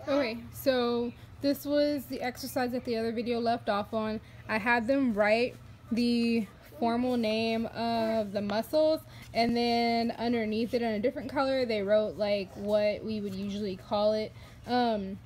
Okay, so this was the exercise that the other video left off on. I had them write the formal name of the muscles, and then underneath it in a different color they wrote like what we would usually call it. Then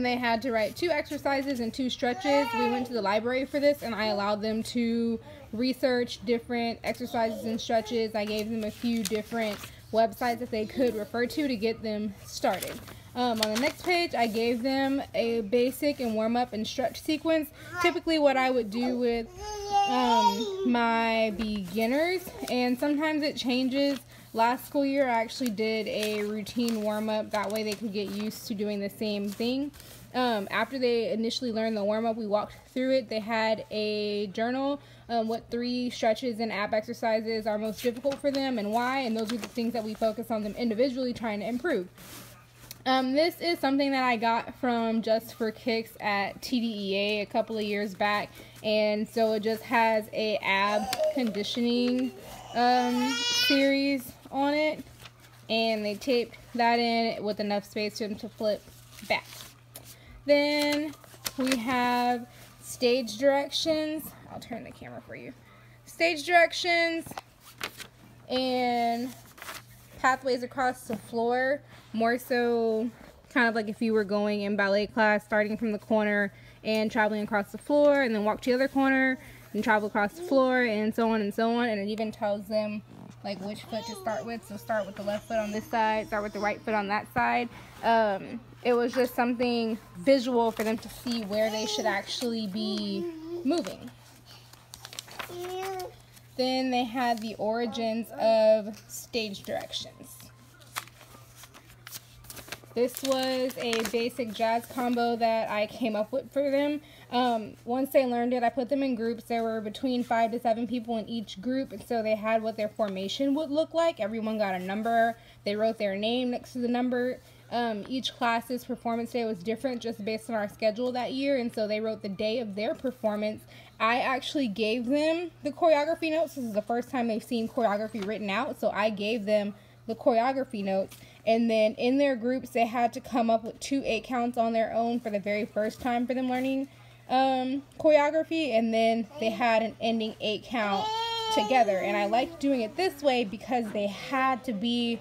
they had to write 2 exercises and 2 stretches. We went to the library for this, and I allowed them to research different exercises and stretches. I gave them a few different websites that they could refer to get them started. On the next page, I gave them a basic and warm-up and stretch sequence. Typically what I would do with my beginners, and sometimes it changes. Last school year, I actually did a routine warm-up. That way they could get used to doing the same thing. After they initially learned the warm-up, we walked through it. They had a journal, what 3 stretches and ab exercises are most difficult for them and why, and those are the things that we focus on them individually trying to improve. This is something that I got from Just for Kicks at TDEA a couple of years back, and so it just has a ab conditioning series on it, and they taped that in with enough space for them to flip back. Then we have stage directions. I'll turn the camera for you. Stage directions and pathways across the floor, more so kind of like if you were going in ballet class, starting from the corner and traveling across the floor, and then walk to the other corner and travel across the floor, and so on and so on. And it even tells them like which foot to start with. So start with the left foot on this side, start with the right foot on that side. It was just something visual for them to see where they should actually be moving. Then they had the origins of stage directions. This was a basic jazz combo that I came up with for them. Once they learned it, I put them in groups. There were between 5 to 7 people in each group, and so they had what their formation would look like. Everyone got a number. They wrote their name next to the number. Each class's performance day was different just based on our schedule that year, and so they wrote the day of their performance. I actually gave them the choreography notes. This is the first time they've seen choreography written out, so I gave them the choreography notes. And then in their groups, they had to come up with 2 8 counts on their own for the very first time for them learning choreography, and then they had an ending 8 count together. And I liked doing it this way because they had to be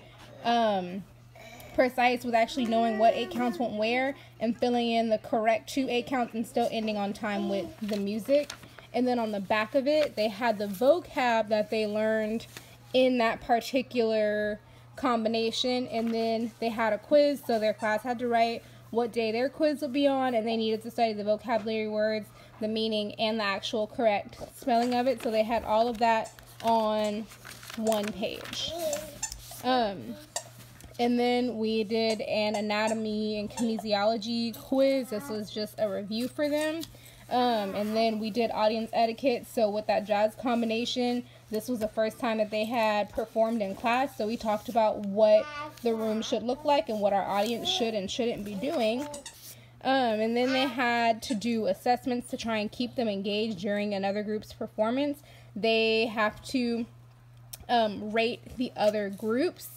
precise with actually knowing what 8 counts went where and filling in the correct 2 8 counts and still ending on time with the music. And then on the back of it, they had the vocab that they learned in that particular combination, and then they had a quiz, so their class had to write what day their quiz would be on, and they needed to study the vocabulary words, the meaning, and the actual correct spelling of it. So they had all of that on one page. And then we did an anatomy and kinesiology quiz. This was just a review for them. And then we did audience etiquette. So with that jazz combination, this was the first time that they had performed in class. So we talked about what the room should look like and what our audience should and shouldn't be doing. And then they had to do assessments to try and keep them engaged during another group's performance. They have to rate the other groups,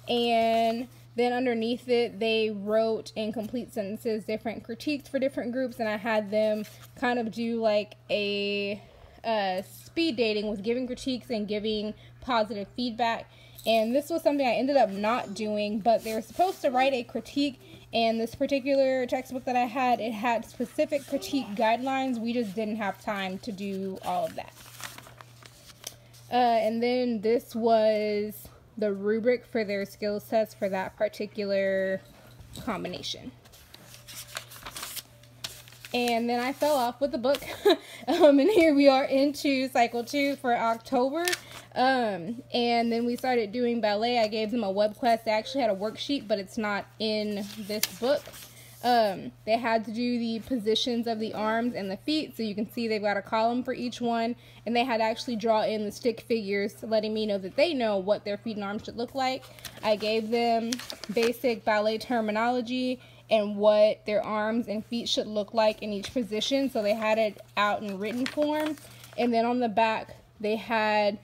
and then underneath it, they wrote in complete sentences different critiques for different groups, and I had them kind of do like a speed dating with giving critiques and giving positive feedback. And this was something I ended up not doing, but they were supposed to write a critique, and this particular textbook that I had, it had specific critique guidelines. We just didn't have time to do all of that. And then this was the rubric for their skills test for that particular combination. And then I fell off with the book. And here we are into cycle 2 for October. And then we started doing ballet. I gave them a web quest. They actually had a worksheet, but it's not in this book. They had to do the positions of the arms and the feet, so you can see they've got a column for each one, and they had to actually draw in the stick figures, letting me know that they know what their feet and arms should look like. I gave them basic ballet terminology and what their arms and feet should look like in each position, so they had it out in written form. And then on the back they had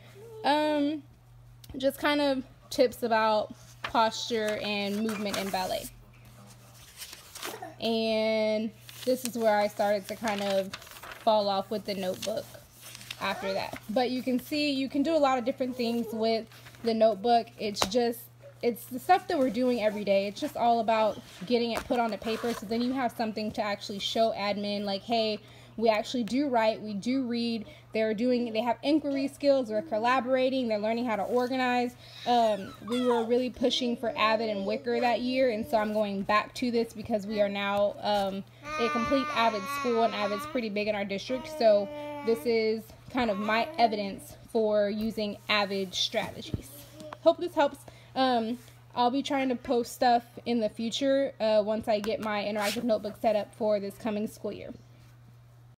just kind of tips about posture and movement in ballet. and this is where I started to kind of fall off with the notebook after that. But you can see you can do a lot of different things with the notebook. It's the stuff that we're doing every day. It's just all about getting it put on the paper, so then you have something to actually show admin, like, hey, we actually do write, we do read, they have inquiry skills, they're collaborating, they're learning how to organize. We were really pushing for Avid and Wicker that year, and so I'm going back to this because we are now a complete Avid school, and Avid's pretty big in our district, so this is kind of my evidence for using Avid strategies. Hope this helps. I'll be trying to post stuff in the future once I get my interactive notebook set up for this coming school year.